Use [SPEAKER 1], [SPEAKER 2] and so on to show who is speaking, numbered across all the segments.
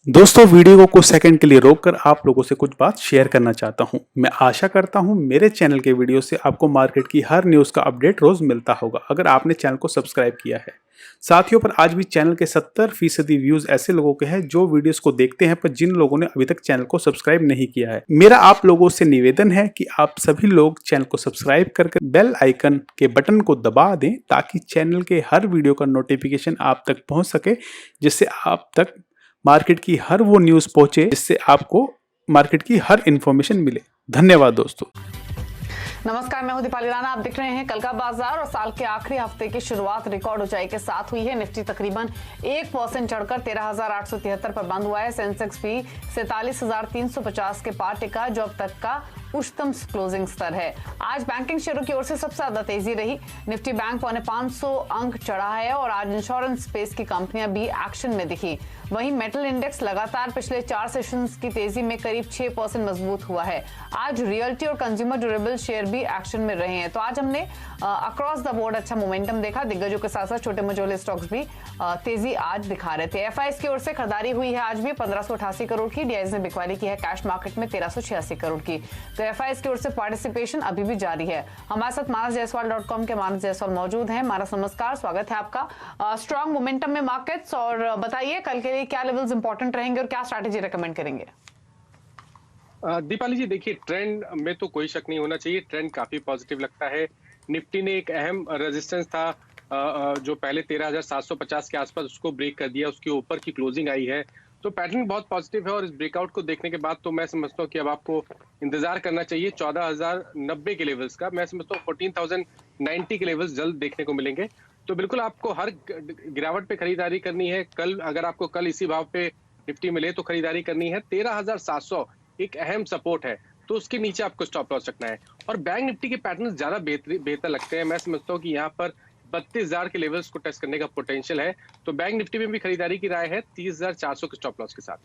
[SPEAKER 1] दोस्तों वीडियो को कुछ सेकंड के लिए रोककर आप लोगों से कुछ बात शेयर करना चाहता हूं। मैं आशा करता हूं मेरे चैनल के वीडियो से आपको मार्केट की हर न्यूज़ का अपडेट रोज मिलता होगा अगर आपने चैनल को सब्सक्राइब किया है। साथियों, पर आज भी चैनल के 70% व्यूज ऐसे लोगों के हैं जो वीडियोस को देखते हैं, पर जिन लोगों ने अभी तक चैनल को सब्सक्राइब नहीं किया है। मेरा आप लोगों से निवेदन है कि आप सभी लोग चैनल को सब्सक्राइब करके बेल आइकन के बटन को दबा दें ताकि चैनल के हर वीडियो का नोटिफिकेशन आप तक पहुंच सके, जिससे आप तक मार्केट की हर वो न्यूज़ पहुंचे जिससे आपको मार्केट की हर इंफॉर्मेशन मिले। धन्यवाद दोस्तों।
[SPEAKER 2] नमस्कार, मैं हूं दीपाली राणा। आप देख रहे हैं कल का बाजार और साल के आखिरी हफ्ते की शुरुआत रिकॉर्ड ऊंचाई के साथ हुई है। निफ्टी तकरीबन 1% चढ़कर 13,873 पर बंद हुआ है। सेंसेक्स भी 47,350 के पार टिका, जो अब तक का उच्चतम क्लोजिंग स्तर है। आज बैंकिंग शेयरों की ओर से सबसे ज्यादा तेजी रही। निफ्टी बैंक 550 अंक चढ़ा है और आज इंश्योरेंस स्पेस की कंपनियां भी एक्शन में दिखी। वहीं मेटल इंडेक्स लगातार पिछले 4 सेशंस की तेजी में करीब 6% मजबूत हुआ है। आज रियल्टी और कंज्यूमर ड्यूरेबल शेयर भी एक्शन में रहे हैं। तो आज हमने अक्रॉस द बोर्ड अच्छा मोमेंटम देखा। दिग्गजों के साथ साथ छोटे मझोले स्टॉक्स भी तेजी आज दिखा रहे थे। एफआईएस की ओर से खरीदारी हुई है आज भी 1588 करोड़ की। डीआईज ने बिकवाली की है कैश मार्केट में 1386 करोड़ की। तो एफआईएस की ओर से पार्टिसिपेशन अभी भी जारी है। हमारे साथ manasjaiswal.com के मानस जायसवाल मौजूद हैं। मानस, नमस्कार, स्वागत है आपका। स्ट्रॉन्ग मोमेंटम में मार्केट्स, और बताइए कल के लिए क्या लेवल्स इंपॉर्टेंट रहेंगे और क्या स्ट्रैटेजी रेकमेंड करेंगे?
[SPEAKER 3] दीपाली जी, देखिए, ट्रेंड में तो कोई शक नहीं होना चाहिए। ट्रेंड काफी पॉजिटिव लगता है। निफ्टी ने एक अहम रेजिस्टेंस था जो पहले 13,750 के आसपास, उसको ब्रेक कर दिया, उसके ऊपर की क्लोजिंग आई है। तो पैटर्न बहुत पॉजिटिव है और इस ब्रेकआउट को देखने के बाद तो मैं समझता हूँ कि अब आपको इंतजार करना चाहिए 14,090 के लेवल्स का। मैं समझता हूँ 14,090 के लेवल्स जल्द देखने को मिलेंगे। तो बिल्कुल आपको हर गिरावट पे खरीदारी करनी है। कल अगर आपको कल इसी भाव पे निफ्टी मिले तो खरीदारी करनी है। 13,700 एक अहम सपोर्ट है, तो उसके नीचे आपको स्टॉप लॉस रखना है। और बैंक निफ्टी के पैटर्न ज्यादा बेहतर लगते हैं। मैं समझता हूँ कि यहाँ पर 32,000 के लेवल्स को टेस्ट करने का पोटेंशियल है। तो बैंक निफ्टी में भी खरीदारी की राय है 30,400 के स्टॉप लॉस के साथ।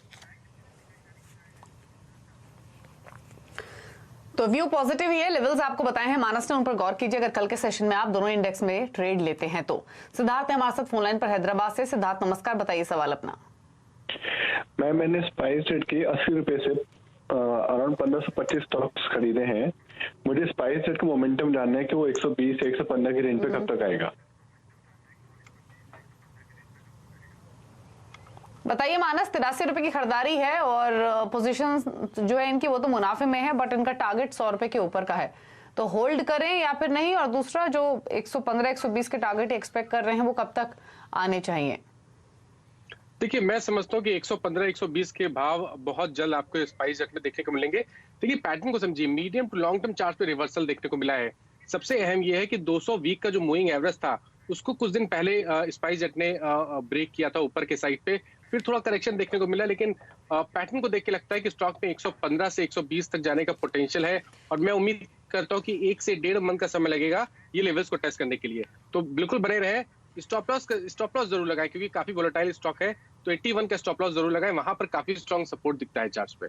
[SPEAKER 2] तो व्यू पॉजिटिव ही है। लेवल्स आपको बताए हैं मानस ने, उन पर गौर कीजिए अगर कल के सेशन में आप दोनों इंडेक्स में ट्रेड लेते हैं तो। सिद्धार्थ है हमारे साथ फोन लाइन पर हैदराबाद से। सिद्धार्थ नमस्कार, बताइए सवाल अपना।
[SPEAKER 4] मैंने स्पाइस जेट के 80 रुपए से अराउंड 1525 स्टॉक्स खरीदे हैं। मुझे स्पाइस जेट का मोमेंटम जानना है कि वो 120 से 115 की रेंज पे कब तक आएगा।
[SPEAKER 2] बताइए मानस, 83 रुपए की खरीदारी है और पोजीशन जो है इनकी वो तो मुनाफे में है, बट इनका टारगेट 100 रुपए के ऊपर का है, तो होल्ड करें या फिर नहीं? और दूसरा, जो 115 120 के टारगेट एक्सपेक्ट कर रहे हैं वो कब तक आने चाहिए?
[SPEAKER 3] देखिए, मैं समझता हूँ कि 115 120 के भाव बहुत जल्द आपको स्पाइस जेट में देखने को मिलेंगे। देखिए, पैटर्न को समझिए। Medium to long term chart पे रिवर्सल देखने को मिला है। सबसे अहम यह है कि 200 वीक का जो मूविंग एवरेज था उसको कुछ दिन पहले स्पाइस जेट ने ब्रेक किया था ऊपर के साइड पे। फिर थोड़ा करेक्शन देखने को मिला, लेकिन पैटर्न को देख के लगता है कि स्टॉक में 115 से 120 तक जाने का पोटेंशियल है। और मैं उम्मीद करता हूँ कि 1 से 1.5 मंथ का समय लगेगा ये लेवल्स को टेस्ट करने के लिए। तो बिल्कुल बने रहे। स्टॉप लॉस जरूर लगाए क्योंकि काफी वोलेटाइल स्टॉक है। तो 81 का स्टॉप लॉस जरूर लगाएं, वहां पर काफी स्ट्रॉन्ग सपोर्ट दिखता है चार्ट्स पे।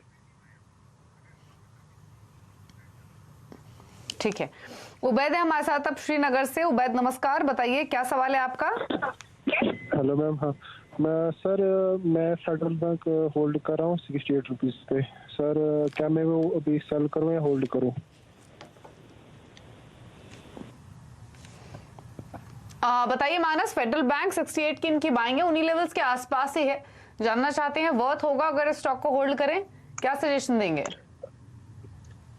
[SPEAKER 2] ठीक है। उबैद है हमारे साथ अब श्रीनगर से। उबैद नमस्कार, बताइए क्या सवाल है आपका?
[SPEAKER 4] Hello ma'am. हाँ, मैं फेडरल बैंक होल्ड कर रहा हूँ 68 रुपीज पे। सर, क्या मैं वो अभी सेल करूँ या होल्ड करूँ?
[SPEAKER 2] बताइए मानस, फेडरल बैंक 68 की इनकी बाइंग है, उन्हीं लेवल्स के आसपास ही है। जानना चाहते हैं वर्थ होगा अगर स्टॉक को होल्ड करें? क्या सजेशन देंगे?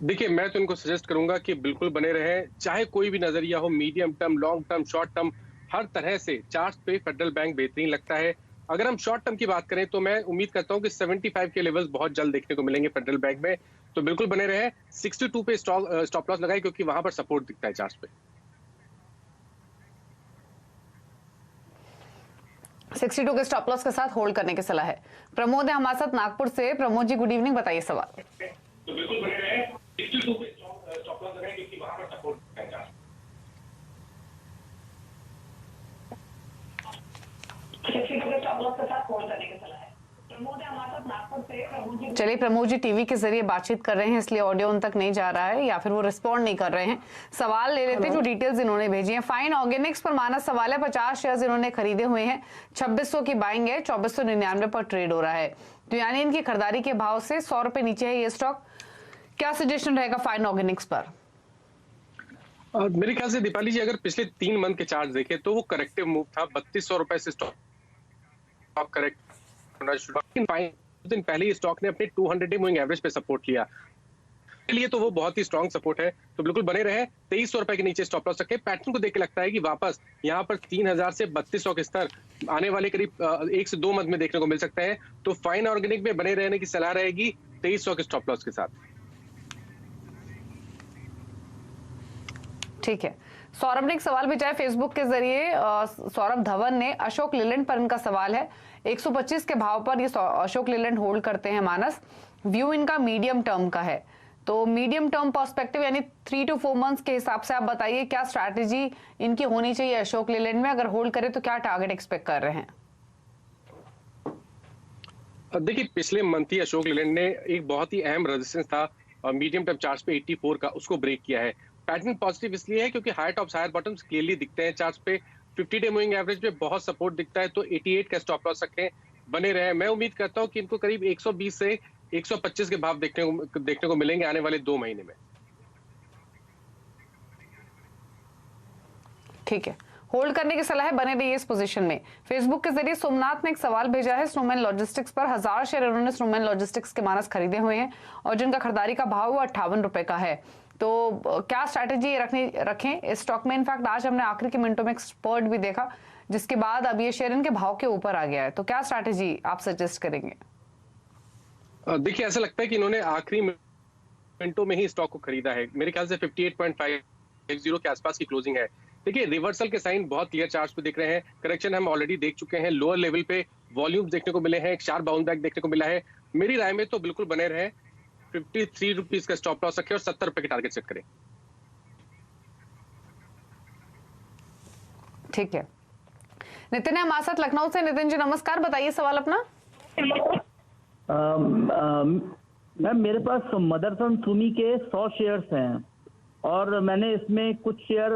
[SPEAKER 3] देखिए, मैं तो इनको सजेस्ट करूंगा कि बिल्कुल बने रहे, चाहे कोई भी नजरिया हो, medium term, long term, short term, हर तरह से चार्ट पे फेडरल बैंक बेहतरीन लगता है। अगर हम शॉर्ट टर्म की बात करें तो मैं उम्मीद करता हूं कि 75 के लेवल्स बहुत जल्द देखने को मिलेंगे फेडरल बैंक में। तो बिल्कुल बने रहे। 62 पे स्टॉप लॉस लगाए क्योंकि वहां पर सपोर्ट दिखता है चार्ट पे।
[SPEAKER 2] 62 के स्टॉप लॉस के साथ होल्ड करने की सलाह है। प्रमोद है हमारे साथ नागपुर से। प्रमोद जी, गुड इवनिंग, बताइए सवाल।
[SPEAKER 3] तो बिल्कुल बने रहे। 62 पे स्टॉप लॉस लगाएं क्योंकि वहां पर सपोर्ट दिखता है चार्ट।
[SPEAKER 2] 62 के स्टॉप लॉस के साथ होल्ड करने की सलाह है। प्रमोद है हमारे साथ नागपुर से। चलिए, प्रमोद जी टीवी के जरिए बातचीत कर रहे हैं इसलिए ऑडियो उन तक नहीं जा रहा है, या फिर वो रिस्पॉन्ड नहीं कर रहे हैं। सवाल ले लेते हैं जो डिटेल्स इन्होंने भेजी हैं। फाइन ऑर्गेनिक्स पर मानस सवाल है। 50 शेयर्स इन्होंने खरीदे हुए हैं। 2600 की बाइंग है, 2499 पर ट्रेड हो रहा है। तो यानी इनकी खरीदारी के भाव से 100 रुपए नीचे है ये स्टॉक। क्या सजेशन रहेगा फाइन ऑर्गेनिक्स पर?
[SPEAKER 3] मेरे ख्याल से दीपाली जी अगर पिछले 3 मंथ के चार्ट देखें तो वो करेक्टिव मूव था। 3200 रुपए से स्टॉक करेक्ट होना शुरू हुआ। दिन पहले स्टॉक ने अपने 200 डे मूविंग एवरेज पे सपोर्ट लिया, लिए तो वो बहुत ही स्ट्रॉन्ग सपोर्ट है, तो बिल्कुल बने रहे। 2300 रुपए के नीचे स्टॉप लॉस रखे। पैटर्न को देख के लगता है कि वापस यहाँ पर 3000 से 3200 के स्तर आने वाले करीब 1 से 2 मंथ में देखने को मिल सकते हैं। तो फाइन ऑर्गेनिक में बने रहने की सलाह रहेगी 2300 के स्टॉप लॉस के साथ।
[SPEAKER 2] ठीक है, सौरभ ने एक सवाल भेजा है फेसबुक के जरिए। सौरभ धवन ने, अशोक लेलैंड पर इनका सवाल है। 125 के भाव पर ये अशोक लेलैंड होल्ड करते हैं मानस। व्यू इनका मीडियम टर्म का है, तो मीडियम टर्म पर्सपेक्टिव यानी 3 to 4 मंथ्स के हिसाब से आप बताइए क्या स्ट्रैटेजी इनकी होनी चाहिए अशोक लेलैंड में? अगर होल्ड करे तो क्या टारगेट एक्सपेक्ट कर रहे हैं?
[SPEAKER 3] देखिए पिछले मंथ ही अशोक लेलैंड ने एक बहुत ही अहम रेजिस्टेंस था मीडियम टर्म चार्ट्स पे 84 का, उसको ब्रेक किया है। पैटर्न पॉजिटिव इसलिए है क्योंकि higher tops higher bottoms clearly दिखते हैं चार्ट्स पे। 50 डे मूविंग एवरेज पे बहुत सपोर्ट दिखता है, तो 88 का स्टॉप लॉस रखें, बने रहे। मैं उम्मीद करता हूं कि इनको करीब 120 से 125 के भाव देखने को मिलेंगे आने वाले 2 महीने में।
[SPEAKER 2] ठीक है, होल्ड करने की सलाह है, बने रहिए इस पोजीशन में। फेसबुक के जरिए सोमनाथ ने एक सवाल भेजा है स्नोमैन लॉजिस्टिक्स पर। 1000 शेयर उन्होंने स्नोमैन लॉजिस्टिक्स के मानस खरीदे हुए हैं और जिनका खरीदारी का भाव वो 58 रुपए का है। तो क्या स्ट्रैटेजी रखें इस स्टॉक में? इनफैक्ट आज हमने आखिरी के मिनटों में एक स्पर्ट भी देखा जिसके बाद अब ये शेयर इनके भाव के ऊपर आ गया है, तो क्या स्ट्रैटेजी आप सजेस्ट करेंगे?
[SPEAKER 3] देखिए ऐसा लगता है कि इन्होंने आखिरी मिनटों में ही स्टॉक को खरीदा है। मेरे ख्याल से 58.50 के आसपास की क्लोजिंग है। देखिए रिवर्सल के साइन बहुत क्लियर चार्ट्स पे दिख रहे हैं। करेक्शन हम ऑलरेडी देख चुके हैं, लोअर लेवल पे वॉल्यूम्स देखने को मिले हैं, एक शार्प बाउंस बैक देखने को मिला है। मेरी राय में तो बिल्कुल बने रहे, 53 रुपीज का स्टॉप लॉस रखें और 70 रुपए के टारगेट सेट करें।
[SPEAKER 2] ठीक है, नितिन है हमारे साथ लखनऊ से। नितिन जी नमस्कार, बताइए सवाल अपना।
[SPEAKER 5] मैम मेरे पास मदरसन सुमी के 100 शेयर्स हैं और मैंने इसमें कुछ शेयर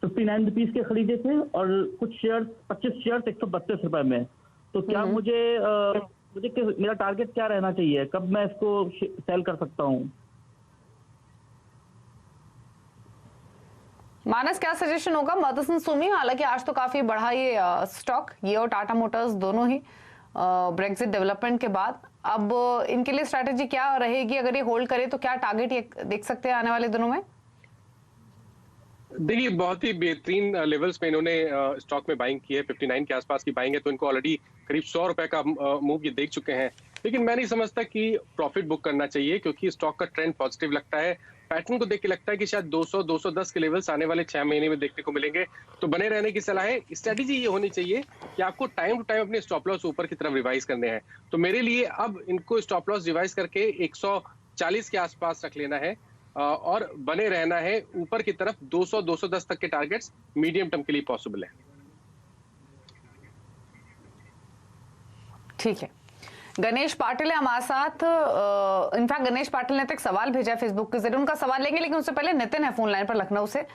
[SPEAKER 5] 59 रुपीज के खरीदे थे और कुछ शेयर 25 शेयर 132 रुपए में। तो क्या मुझे मेरा टारगेट क्या रहना चाहिए, कब मैं इसको सेल कर सकता हूँ?
[SPEAKER 2] मानस क्या सजेशन होगा? मदरसन सुमी हालांकि आज तो काफी बढ़ा ये स्टॉक, ये और टाटा मोटर्स दोनों ही ब्रेक्सिट डेवलपमेंट के बाद। अब इनके लिए स्ट्रैटेजी क्या रहेगी? अगर ये होल्ड करे तो क्या टारगेट ये देख सकते हैं आने वाले दिनों में?
[SPEAKER 3] देखिए बहुत ही बेहतरीन लेवल्स पे इन्होंने स्टॉक में बाइंग की है। 59 के आसपास की बाइंग है, तो इनको ऑलरेडी करीब 100 रुपए का मूव ये देख चुके हैं। लेकिन मैं नहीं समझता कि प्रॉफिट बुक करना चाहिए क्योंकि स्टॉक का ट्रेंड पॉजिटिव लगता है। पैटर्न को देख के लगता है कि शायद 200-210 के लेवल्स आने वाले 6 महीने में देखने को मिलेंगे, तो बने रहने की सलाह है। स्ट्रेटेजी ये होनी चाहिए कि आपको टाइम टू टाइम अपने स्टॉप लॉस ऊपर की तरफ रिवाइज करने हैं। तो मेरे लिए अब इनको स्टॉप लॉस रिवाइज करके 140 के आसपास रख लेना है और बने रहना है ऊपर की तरफ। 200-210 तक के टारगेट्स मीडियम टर्म के लिए पॉसिबल है।
[SPEAKER 2] ठीक है, गणेश पाटिल है हमारे साथ। इनफैक्ट गणेश पाटिल ने तो एक सवाल भेजा फेसबुक के जरिए, उनका सवाल लेंगे, लेकिन उससे पहले नितिन है फोन लाइन पर लखनऊ से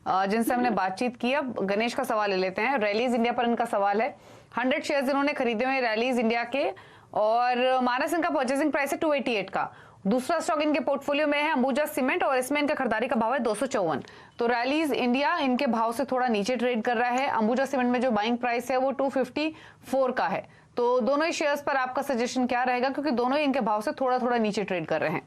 [SPEAKER 2] जिनसे हमने बातचीत की। अब गणेश का सवाल ले लेते हैं। रैलीज इंडिया पर इनका सवाल है। 100 शेयर्स इन्होंने खरीदे हुए रैलीज इंडिया के और मानस इनका परचेसिंग प्राइस है 288 का। दूसरा स्टॉक इनके पोर्टफोलियो में है अंबुजा सीमेंट और इसमें इनका खरीदारी का भाव है 254। तो रैलीज इंडिया इनके भाव से थोड़ा नीचे ट्रेड कर रहा है। अंबुजा सीमेंट में जो बाइंग प्राइस है वो 254 का है। तो दोनों ही शेयर्स पर आपका सजेशन क्या रहेगा, क्योंकि दोनों ही इनके भाव से थोड़ा थोड़ा नीचे ट्रेड कर रहे हैं?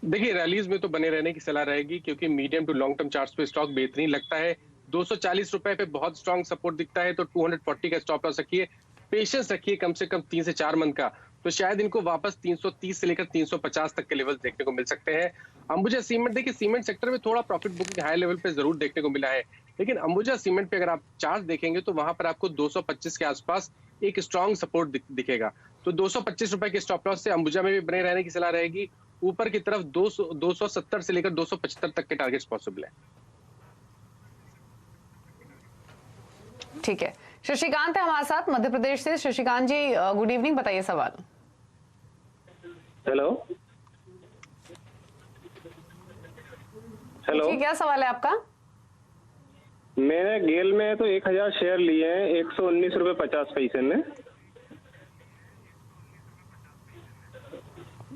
[SPEAKER 3] देखिए रैलीज में तो बने रहने की सलाह रहेगी क्योंकि medium to long term charts पे स्टॉक बेहतरीन लगता है। 240 रुपए पे बहुत स्ट्रॉन्ग सपोर्ट दिखता है, तो 240 का स्टॉप लॉस रखिए, पेशेंस रखिए कम से कम 3 से 4 मंथ का, तो शायद इनको वापस 330 से लेकर 350 तक के लेवल देखने को मिल सकते हैं। अंबुजा सीमेंट, देखिए सीमेंट सेक्टर में थोड़ा प्रॉफिट बुकिंग हाई लेवल पे जरूर देखने को मिला है, लेकिन अंबुजा सीमेंट पे अगर आप चार्ट देखेंगे तो वहां पर आपको 225 के आसपास एक स्ट्रॉन्ग सपोर्ट दिखेगा। तो 225 रुपए के स्टॉप लॉस से अंबुजा में भी बने रहने की सलाह रहेगी। ऊपर की तरफ 270 से लेकर 275 तक के टारगेट्स पॉसिबल है।
[SPEAKER 2] ठीक है, शशिकांत है हमारे साथ मध्य प्रदेश से। शशिकांत जी गुड इवनिंग, बताइए सवाल।
[SPEAKER 6] हेलो हेलो,
[SPEAKER 2] क्या सवाल है आपका?
[SPEAKER 6] मैंने गेल में तो 1000 शेयर लिए हैं 119 रुपए 50 पैसे में।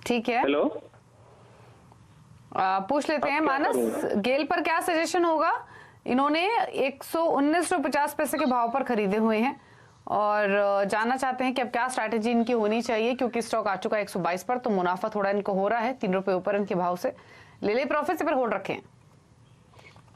[SPEAKER 2] ठीक है,
[SPEAKER 6] हेलो,
[SPEAKER 2] पूछ लेते हैं मानस, गेल पर क्या सजेशन होगा? इन्होंने 119.50 पैसे के भाव पर खरीदे हुए हैं और जानना चाहते हैं कि अब क्या स्ट्रैटेजी इनकी होनी चाहिए, क्योंकि स्टॉक आ चुका है 122 पर, तो मुनाफा थोड़ा इनको हो रहा है, 3 रुपए ऊपर इनके भाव से। ले ले प्रॉफिट से, पर होल्ड रखें?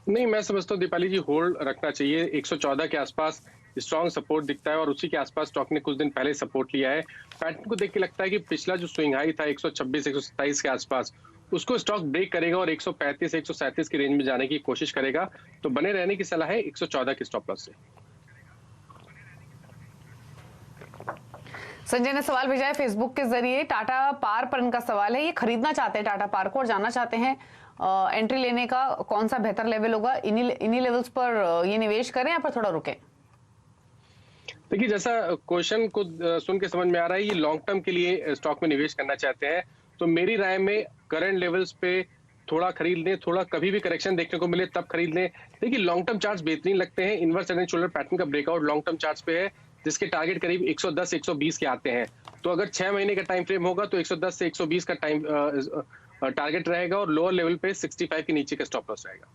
[SPEAKER 3] नहीं, मैं समझता हूँ दीपाली जी होल्ड रखना चाहिए। 114 के आसपास स्ट्रॉन्ग सपोर्ट दिखता है और उसी के आसपास स्टॉक ने कुछ दिन पहले सपोर्ट लिया है। पैटर्न को देख के लगता है कि पिछला जो स्विंग हाई था 126 127 के आसपास, उसको स्टॉक ब्रेक करेगा और 135 137 की रेंज में जाने की कोशिश करेगा। तो बने रहने की सलाह है 114 के स्टॉप लॉस से।
[SPEAKER 2] संजय ने सवाल भेजा है फेसबुक के जरिए, टाटा पार पर इनका सवाल है। ये खरीदना चाहते हैं टाटा पार को और जानना चाहते हैं एंट्री लेने का कौन सा बेहतर लेवल होगा, इन्हीं लेवल्स पर ये निवेश करें या पर थोड़ा रुकें?
[SPEAKER 3] देखिए, जैसा क्वेश्चन को सुन के समझ में आ रहा है, ये लॉन्ग टर्म के लिए स्टॉक में निवेश करना चाहते हैं। तो मेरी राय में करंट लेवल्स पे थोड़ा खरीद लें, थोड़ा कभी भी करेक्शन देखने को मिले तब खरीद लें। देखिए, लॉन्ग टर्म चार्ट्स बेहतरीन लगते हैं। Inverse head and shoulder pattern का ब्रेकआउट लॉन्ग टर्म चार्ट्स पे है, जिसके टारगेट करीब 110 120 के आते हैं। तो अगर 6 महीने का टाइम फ्रेम होगा तो 110 से 120 का टाइम टारगेट रहेगा और लोअर लेवल पे 65 के नीचे का स्टॉप लॉस रहेगा।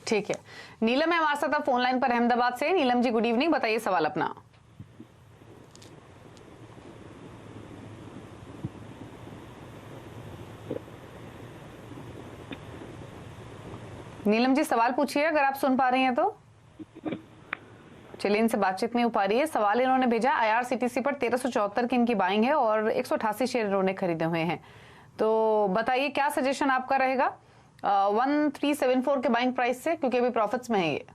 [SPEAKER 2] ठीक है, नीलम है हमारे साथ अब फोन लाइन पर अहमदाबाद से। नीलम जी गुड इवनिंग, बताइए सवाल अपना। नीलम जी सवाल पूछिए अगर आप सुन पा रही हैं तो। चलिए, इनसे बातचीत नहीं हो पा रही है। सवाल इन्होंने भेजा, IRCTC पर 1374 की इनकी बाइंग है और 188 शेयर इन्होंने खरीदे हुए हैं। तो बताइए क्या सजेशन आपका रहेगा 1374 के बाइंग प्राइस से, क्योंकि अभी प्रॉफिट्स में है ये।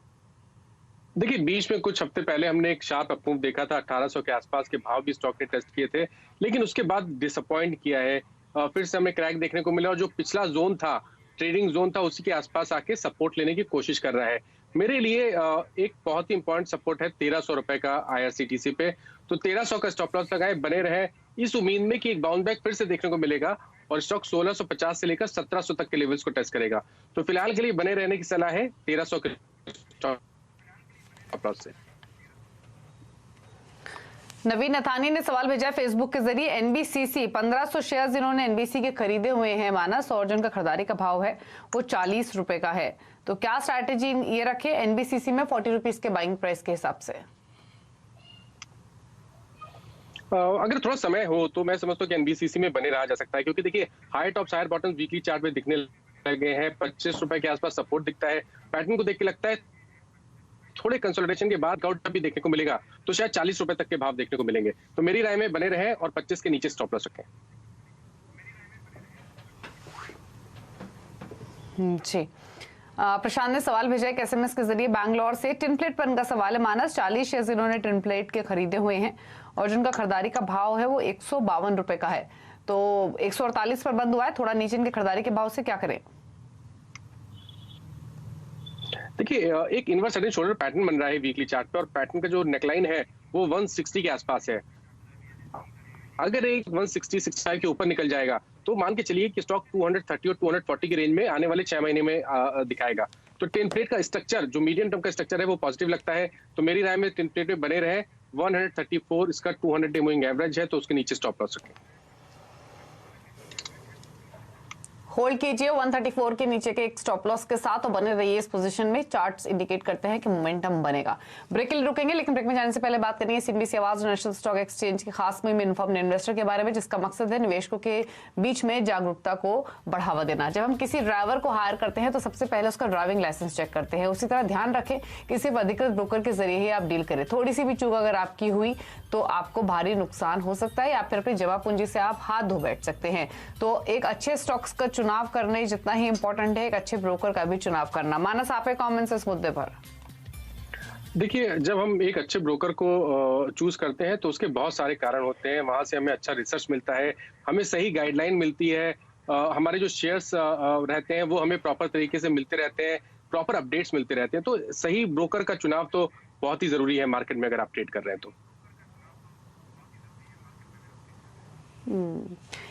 [SPEAKER 3] देखिए, बीच में कुछ हफ्ते पहले हमने एक शार्प अप मूव देखा था, 1800 के आसपास के भाव भी स्टॉक ने टेस्ट किए थे, लेकिन उसके बाद डिसअपॉइंट किया है। फिर से हमें क्रैक देखने को मिला और जो पिछला जोन था, ट्रेडिंग जोन था, उसी के आसपास आके सपोर्ट लेने की कोशिश कर रहा है। मेरे लिए एक बहुत ही इंपॉर्टेंट सपोर्ट है 1300 रुपए का IRCTC पे। तो 1300 का स्टॉप लॉस लगाए, बने रहे इस उम्मीद में कि एक बाउंस बैक फिर से देखने को मिलेगा और स्टॉक 1650 से लेकर 1700 तक के लेवल्स को टेस्ट करेगा। तो फिलहाल के लिए बने रहने की सलाह है 1300 के स्टॉप लॉस से।
[SPEAKER 2] नवीन नथानी ने सवाल भेजा फेसबुक के जरिए, NBCC 1500 शेयर्स इन्होंने NBC के खरीदे हुए हैं मानस, और जिनका खरीदारी का भाव है वो 40 रुपए का है। तो क्या स्ट्रैटेजी ये रखे NBCC में 40 रुपीज के बाइंग प्राइस के हिसाब से?
[SPEAKER 3] अगर थोड़ा समय हो तो मैं समझता हूँ कि NBCC में बने रहा जा सकता है, क्योंकि देखिए high top higher bottom weekly chart में दिखने लगे हैं। 25 रुपए के आसपास सपोर्ट दिखता है। पैटर्न को देख के लगता है थोड़े कंसोलिडेशन के बाद आउट भी देखने को मिलेगा, तो शायद 40 रुपए तक के भाव देखने को मिलेंगे। तो मेरी राय में बने रहे और 25 के नीचे स्टॉप लॉस रखें।
[SPEAKER 2] जी, प्रशांत ने सवाल भेजा है SMS के जरिए बैंगलोर से। टिन प्लेट पर इनका सवाल है मानस, 40 शेयर इन्होंने टिन प्लेट के खरीदे हुए हैं और जिनका खरीदारी का भाव है वो 152 रुपए का है। तो 148 पर बंद हुआ है, थोड़ा नीचे इनके खरीदारी के भाव से, क्या करें?
[SPEAKER 3] देखिए, एक inverse head and shoulder pattern बन रहा है वीकली चार्ट पे और पैटर्न का जो नेकलाइन है वो 160 के आसपास है। अगर एक 160 65 के ऊपर निकल जाएगा तो मान के चलिए कि स्टॉक 230 और 240 की रेंज में आने वाले 6 महीने में दिखाएगा। तो टेम्पलेट का स्ट्रक्चर, जो मीडियम टर्म का स्ट्रक्चर है, वो पॉजिटिव लगता है। तो मेरी राय में टेम्पलेट में बने रहे। 134 इसका 200 डे मूविंग एवरेज है, तो उसके नीचे स्टॉप लॉस रखें।
[SPEAKER 2] होल्ड कीजिए 134 के नीचे के एक स्टॉप लॉस के साथ और बने रहिए इस पोजीशन में। चार्ट्स इंडिकेट करते हैं कि मोमेंटम बनेगा। ब्रेक के लिए रुकेंगे, लेकिन ब्रेक में जाने से पहले बात करेंगे CNBC आवाज नेशनल स्टॉक एक्सचेंज की खास मुहिम इन्फॉर्म्ड इन्वेस्टर के बारे में, जिसका मकसद है निवेशकों के बीच में जागरूकता को बढ़ावा देना। जब हम किसी ड्राइवर को हायर करते हैं तो सबसे पहले उसका ड्राइविंग लाइसेंस चेक करते हैं। उसी तरह ध्यान रखें कि सिर्फ अधिकृत ब्रोकर के जरिए ही आप डील करें। थोड़ी सी भी चूक अगर आपकी हुई तो आपको भारी नुकसान हो सकता है या फिर अपनी जमा पूंजी से आप हाथ धो बैठ सकते हैं। तो एक अच्छे स्टॉक्स का चुनाव करने जितना ही इंपॉर्टेंट है एक अच्छे ब्रोकर का भी चुनाव करना। मानस, आप कमेंट्स इस मुद्दे पर?
[SPEAKER 3] देखिए, जब हम एक अच्छे ब्रोकर को चूज करते हैं तो उसके बहुत सारे कारण होते हैं। वहां से हमें अच्छा रिसर्च मिलता है, हमें सही गाइडलाइन मिलती है, हमारे जो शेयर्स रहते हैं वो हमें प्रॉपर तरीके से मिलते रहते हैं, प्रॉपर अपडेट्स मिलते रहते हैं। तो सही ब्रोकर का चुनाव तो बहुत ही जरूरी है मार्केट में अगर आप ट्रेड कर रहे हैं तो।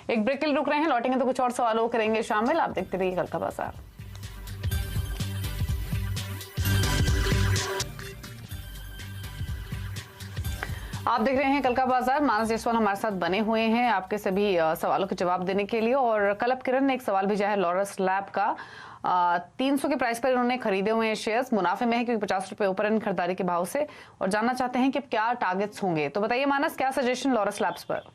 [SPEAKER 2] एक ब्रेक के लिए रुक रहे हैं, लौटेंगे तो कुछ और सवालों करेंगे शामिल। आप देखते रहिए कल का बाजार। आप देख रहे हैं कल का बाजार। मानस जायसवाल हमारे साथ बने हुए हैं आपके सभी सवालों के जवाब देने के लिए। और कलप किरण ने एक सवाल भेजा है लॉरस लैब का। 300 के प्राइस पर इन्होंने खरीदे हुए हैं शेयर्स, मुनाफे में है क्योंकि 50 रुपए ऊपर इन खरीदारी के भाव से, और जानना चाहते हैं कि क्या टारगेट्स होंगे। तो बताइए मानस, क्या सजेशन लॉरस लैब्स पर?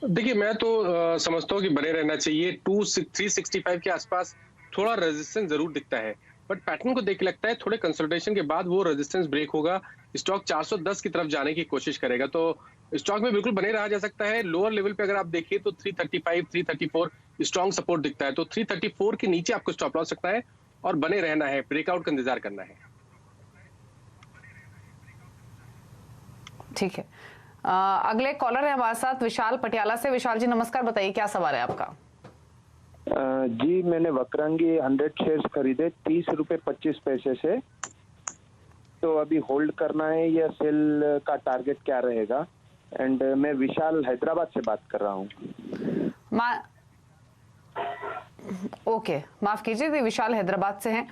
[SPEAKER 3] देखिए, मैं तो समझता हूँ कि बने रहना चाहिए। 365 के आसपास थोड़ा रेजिस्टेंस जरूर दिखता है, बट पैटर्न को देख के लगता है थोड़े कंसोलिडेशन के बाद वो रेजिस्टेंस ब्रेक होगा, स्टॉक 410 की तरफ जाने की कोशिश करेगा। तो स्टॉक में बिल्कुल बने रहा जा सकता है। लोअर लेवल पे अगर आप देखिए तो 335, 334 स्ट्रॉन्ग सपोर्ट दिखता है, तो 334 के नीचे आपको स्टॉप लॉस सकता है और बने रहना है, ब्रेकआउट का इंतजार करना है।
[SPEAKER 2] ठीक है, अगले कॉलर है हमारे साथ विशाल पटियाला से। विशाल जी नमस्कार, बताइए क्या सवाल है आपका?
[SPEAKER 7] जी, मैंने वक्रांगी 100 शेयर्स खरीदे 30 रुपए 25 पैसे से, तो अभी होल्ड करना है या सेल का टारगेट क्या रहेगा? एंड मैं विशाल हैदराबाद से बात कर रहा हूँ।
[SPEAKER 2] ओके, माफ कीजिए, विशाल हैदराबाद से हैं।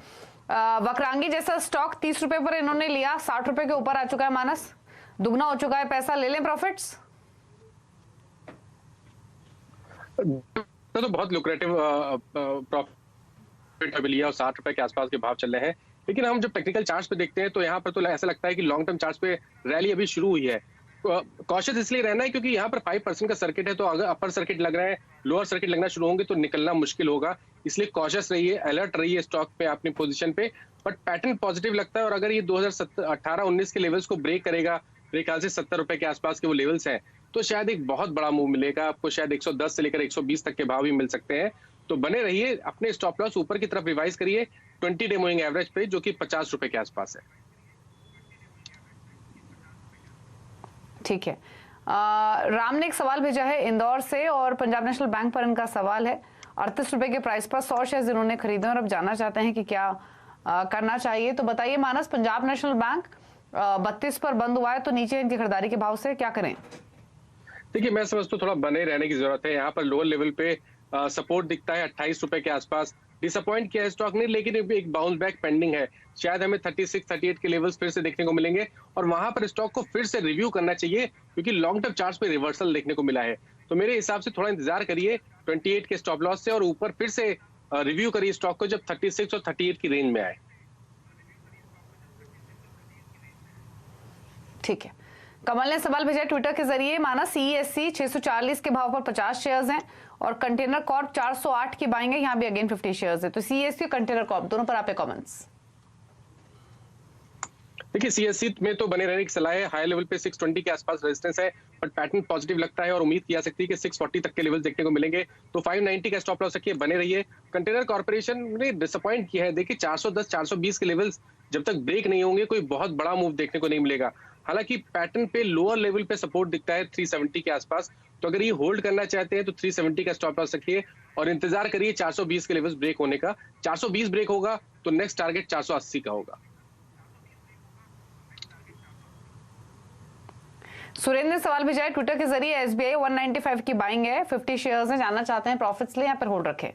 [SPEAKER 2] वक्रांगी जैसा स्टॉक 30 रुपए पर इन्होंने लिया, 60 रुपए के ऊपर आ चुका है मानस, दुगना हो चुका है पैसा, ले लें प्रॉफिट्स?
[SPEAKER 3] तो बहुत लुक्रेटिव प्रॉफिट अभी लिया और 60 रुपए के आसपास के भाव चल रहे हैं। लेकिन हम जब टेक्निकल चार्ट्स पे देखते हैं तो यहाँ पर तो ऐसा लगता है कि लॉन्ग टर्म चार्ट्स पे रैली अभी शुरू हुई है। कॉशियस इसलिए रहना है क्योंकि यहाँ पर 5% का सर्किट है, तो अगर अपर सर्किट लग रहा है, लोअर सर्किट लगना शुरू होंगे तो निकलना मुश्किल होगा। इसलिए कॉशियस रहिए, अलर्ट रहिए स्टॉक पे, अपनी पोजीशन पे। बट पैटर्न पॉजिटिव लगता है और अगर ये 2018-19 के लेवल्स को ब्रेक करेगा, मेरे ख्याल से 70 रुपए के आसपास के वो लेवल्स हैं, तो शायद एक बहुत बड़ा मूव मिलेगा आपको। शायद 110 से लेकर 120 तक के भाव भी मिल सकते हैं। तो बने रहिए, अपने स्टॉप लॉस ऊपर की तरफ रिवाइज करिए 20 डे मूविंग एवरेज पे, जो कि 50 रुपए के आसपास है।
[SPEAKER 2] ठीक है, राम ने एक सवाल भेजा है इंदौर से और पंजाब नेशनल बैंक पर इनका सवाल है। 38 रुपए के प्राइस पर 100 शेयर्स इन्होंने खरीदे और अब जानना चाहते हैं कि क्या करना चाहिए। तो बताइए मानस, पंजाब नेशनल बैंक 32 पर बंद हुआ है, तो नीचे इनकी खरीदारी के भाव से क्या करें?
[SPEAKER 3] देखिए, मैं समझता हूँ थोड़ा बने रहने की जरूरत है। यहाँ पर लोअर लेवल पे सपोर्ट दिखता है 28 रुपए के आसपास। डिसअपॉइंट किया है स्टॉक ने, लेकिन एक बाउंस बैक पेंडिंग है। शायद हमें 36, 38 के लेवल्स फिर से देखने को मिलेंगे और वहां पर स्टॉक को फिर से रिव्यू करना चाहिए क्योंकि लॉन्ग टर्म चार्ट्स पे रिवर्सल देखने को मिला है। तो मेरे हिसाब से थोड़ा इंतजार करिए 28 के स्टॉप लॉस से और ऊपर फिर से रिव्यू करिए स्टॉक को जब 36 और 38 की रेंज में आए।
[SPEAKER 2] ठीक है, कमल ने सवाल भेजा ट्विटर के जरिए। माना CESC 640 के भाव पर 50 शेयर्स हैं और कंटेनर कॉर्प 408 की बाइंग है, यहाँ भी अगेन 50 शेयर्स है। तो CESC कंटेनर कॉर्प दोनों पर आपके कमेंट्स?
[SPEAKER 3] देखिए, CESC में तो बने रहने की सलाह है। हाई लेवल पे 620 के आसपास रेजिस्टेंस है, बट पैटर्न पॉजिटिव लगता है और उम्मीद किया सकती है कि 640 तक के लेवल देखने को मिलेंगे। तो 590 का स्टॉप लॉस रखिए, बने रहिए। कंटेनर कॉर्पोरेशन ने डिसअपॉइंट किया है। देखिए, 410, 420 के लेवल्स जब तक ब्रेक नहीं होंगे कोई बहुत बड़ा मूव देखने को नहीं मिलेगा। हालांकि पैटर्न पे लोअर लेवल पे सपोर्ट दिखता है 370 के आसपास, तो अगर ये होल्ड करना चाहते हैं तो 370 का स्टॉप लॉस रखिए और इंतजार करिए 420 के लेवल्स ब्रेक होने का। 420 ब्रेक होगा तो नेक्स्ट टारगेट 480 का होगा।
[SPEAKER 2] सुरेंद्र ने सवाल भेजा है ट्विटर के जरिए। SBI 195 की बाइंग है, 50 शेयर्स हैं, जानना चाहते हैं प्रॉफिट्स ले या फिर होल्ड रखें?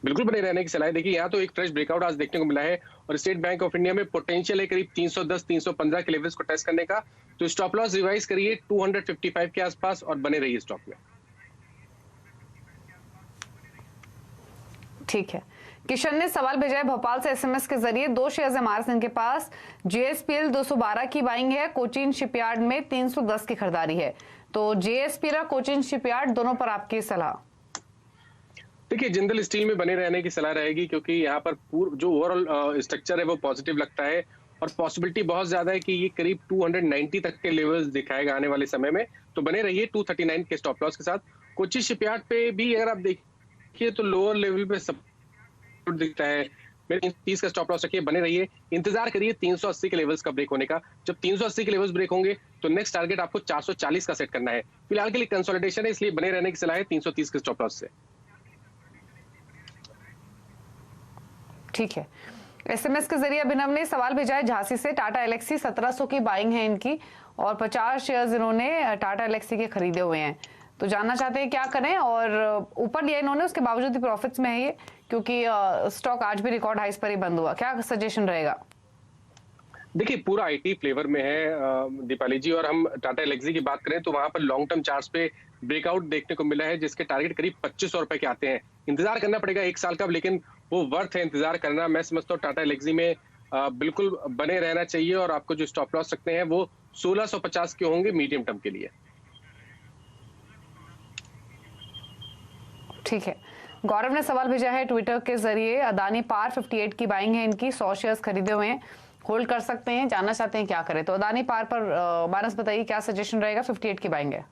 [SPEAKER 3] बिल्कुल बने रहने की सलाह है। देखिए, यहाँ तो एक फ्रेश ब्रेकआउट आज देखने को मिला है और स्टेट बैंक ऑफ इंडिया में पोटेंशियल है करीब 310, 315 के लेवल्स को टेस्ट करने का। तो स्टॉप लॉस रिवाइज करिए 255 के आसपास और बने रहिए स्टॉक में।
[SPEAKER 2] ठीक है, किशन ने सवाल भेजा है भोपाल से SMS के जरिए। 2 शेयर्स है मार्स इनके पास। JSPL 212 की बाइंग है, कोचिन शिपयार्ड में 310 की खरीदारी है। तो JSPL और कोचिन शिपयार्ड दोनों पर आपकी सलाह?
[SPEAKER 3] देखिए, जिंदल स्टील में बने रहने की सलाह रहेगी क्योंकि यहाँ पर जो ओवरऑल स्ट्रक्चर है वो पॉजिटिव लगता है और पॉसिबिलिटी बहुत ज्यादा है कि ये करीब 290 तक के लेवल्स दिखाएगा आने वाले समय में। तो बने रहिए 239 के स्टॉप लॉस के साथ। कोची शिपयार्ड पे भी अगर आप देखिए तो लोअर लेवल पे सपोर्ट दिखता है। मेरे 30 का स्टॉप लॉस रखिए, बने रहिए, इंतजार करिए 380 के लेवल्स का ब्रेक होने का। जब 380 के लेवल्स ब्रेक होंगे तो नेक्स्ट टारगेट आपको 440 का सेट करना है। फिलहाल के लिए कंसोलिडेशन है, इसलिए बने रहने की सलाह है 330 के स्टॉप लॉस से।
[SPEAKER 2] ठीक है, SMS के जरिए अभिनव ने सवाल भेजा है झांसी से। टाटा एलेक्सी 1700 की बाइंग है इनकी और 50 शेयर्स इन्होंने टाटा एलेक्सी के खरीदे हुए हैं। तो जानना चाहते हैं क्या करें, और ऊपर लिया इन्होंने, उसके बावजूद भी प्रॉफिट्स में है ये, क्योंकि स्टॉक आज भी रिकॉर्ड हाइस पर ही बंद हुआ। क्या सजेशन रहेगा?
[SPEAKER 3] देखिए पूरा आईटी फ्लेवर में है दीपाली जी, और हम टाटा एलेक्सी की बात करें तो वहां पर लॉन्ग टर्म चार्ट्स पे ब्रेकआउट देखने को मिला है, जिसके टारगेट करीब 2500 रुपए के आते हैं। इंतजार करना पड़ेगा एक साल का, लेकिन वो वर्थ है इंतजार करना। मैं समझता हूँ टाटा एलेक्सी में बिल्कुल बने रहना चाहिए, और आपको जो स्टॉप लॉस रखते हैं वो 1650 के होंगे मीडियम टर्म के लिए।
[SPEAKER 2] ठीक है, गौरव ने सवाल भेजा है ट्विटर के जरिए, अदानी पार 58 की बाइंग है इनकी, 100 शेयर्स खरीदे हुए हैं, होल्ड कर सकते हैं, जानना चाहते हैं क्या करें। तो अदानी पार पर मानस बताइए क्या सजेशन रहेगा, 58 की बाइंग है।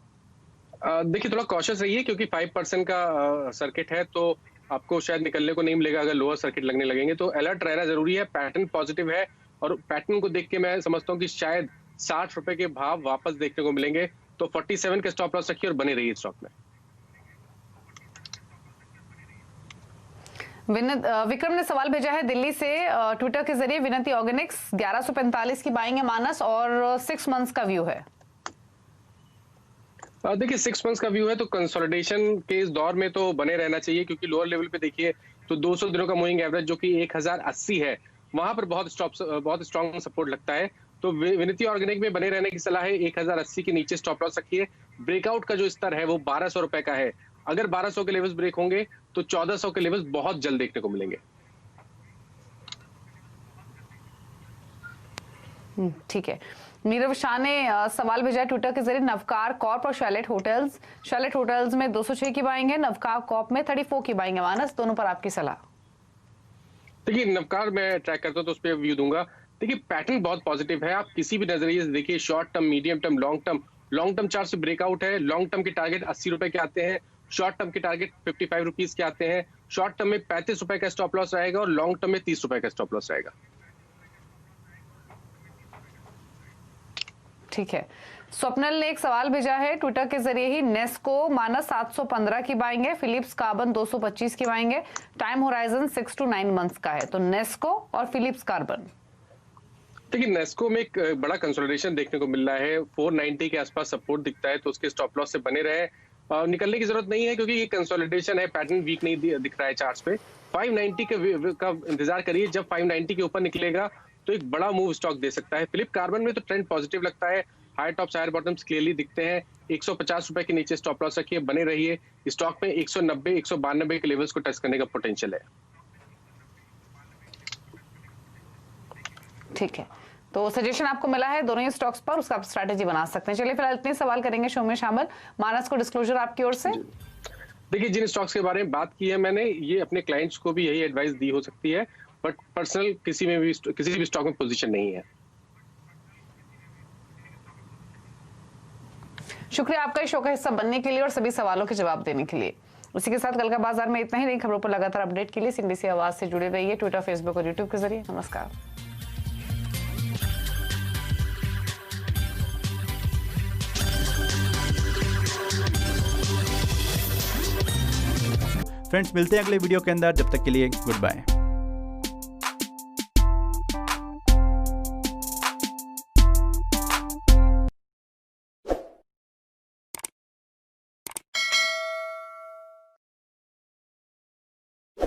[SPEAKER 3] देखिए थोड़ा कॉशियस रहिए, क्योंकि 5% का सर्किट है, तो आपको शायद निकलने को नहीं मिलेगा अगर लोअर सर्किट लगने लगेंगे। तो अलर्ट रहना जरूरी है, पैटर्न पॉजिटिव है, और पैटर्न को देख के मैं समझता हूँ कि शायद 60 रुपए के भाव वापस देखने को मिलेंगे। तो 47 के स्टॉप लॉस रखिए और बने रहिए स्टॉक में।
[SPEAKER 2] विक्रम ने सवाल भेजा है दिल्ली से ट्विटर के जरिए, विनती ऑर्गेनिक्स 1145 की बाइंग है मानस, और 6 मंथ्स का व्यू है।
[SPEAKER 3] देखिए 6 मंथ्स का व्यू है, तो कंसोलिडेशन के इस दौर में तो बने रहना चाहिए, क्योंकि लोअर लेवल पे देखिए तो 200 दिनों का मूविंग एवरेज जो कि 1080 है, वहां पर बहुत स्ट्रॉन्ग सपोर्ट लगता है। तो विनती ऑर्गेनिक में बने रहने की सलाह है। 1080 के नीचे स्टॉप लॉस रखिए। ब्रेकआउट का जो स्तर है वो 1200 रुपए का है। अगर 1200 के लेवल्स ब्रेक होंगे तो 1400 के लेवल्स बहुत जल्द देखने को मिलेंगे।
[SPEAKER 2] ठीक है, नीरव शाह ने सवाल भेजा ट्विटर के जरिए, नवकार कॉर्प और शैलेट होटल्स में 206 की बाइंग है, नवकार कॉर्प में 34 की बाइंग है मानस, दोनों पर आपकी सलाह।
[SPEAKER 3] देखिए नवकार मैं ट्रैक करता हूं तो उस पर व्यू दूंगा। देखिए पैटर्न बहुत पॉजिटिव है, आप किसी भी नजरिए से देखिए, short term, medium term, long term chart से ब्रेकआउट है। लॉन्ग टर्म के टारगेट 80 रुपए के आते हैं, शॉर्ट टर्म के टारगेट 55 रुपीज के आते हैं। शॉर्ट टर्म में 35 रुपए का स्टॉप लॉस रहेगा, और लॉन्ग टर्म में 30 रुपए का स्टॉप लॉस रहेगा।
[SPEAKER 2] ठीक है, स्वप्नल ने एक सवाल भेजा है ट्विटर के जरिए ही, नेस्को मानस 715 की बाइंग है, फिलिप्स कार्बन 225 की बाइंग है, टाइम होराइजन 6 to 9 मंथ्स का है। तो नेस्को और फिलिप्स कार्बन,
[SPEAKER 3] देखिए नेस्को में एक बड़ा कंसोलिडेशन देखने को मिल रहा है, 490 के आसपास सपोर्ट दिखता है, तो उसके स्टॉप लॉस से बने रहे। निकलने की जरूरत नहीं है, क्योंकि ये कंसोलिडेशन है, पैटर्न वीक नहीं दिख रहा है चार्ट्स पे। 590 का इंतजार करिए, जब 590 के ऊपर निकलेगा तो एक बड़ा मूव स्टॉक दे सकता है। फिलिप कार्बन में तो ट्रेंड पॉजिटिव लगता है, high tops higher bottoms clearly दिखते हैं। 150 रुपए के नीचे स्टॉप लॉस रखिए, बने रहिए। स्टॉक में 190 192 के लेवल्स को टच करने का पोटेंशियल है।
[SPEAKER 2] ठीक है, तो सजेशन आपको मिला है दोनों ही स्टॉक्स पर, उसका आप स्ट्रैटेजी बना सकते हैं। चलिए फिलहाल इतने सवाल करेंगे शो में शामिल। मानस को डिस्क्लोजर आपकी ओर से।
[SPEAKER 3] देखिए जिन स्टॉक्स के बारे में बात की है मैंने, ये अपने क्लाइंट्स को भी यही एडवाइस दी हो सकती है, बट पर्सनल किसी भी स्टॉक में पोजीशन नहीं है।
[SPEAKER 2] शुक्रिया आपका इस शो का हिस्सा बनने के लिए और सभी सवालों के जवाब देने के लिए। उसी के साथ कल का बाजार में इतना ही। नई खबरों पर लगातार अपडेट के लिए सिंडिसी आवाज से जुड़े रहिए, ट्विटर, फेसबुक और यूट्यूब के जरिए। नमस्कार।
[SPEAKER 8] फ्रेंड्स, मिलते हैं अगले वीडियो के अंदर, जब तक के लिए गुड बाय।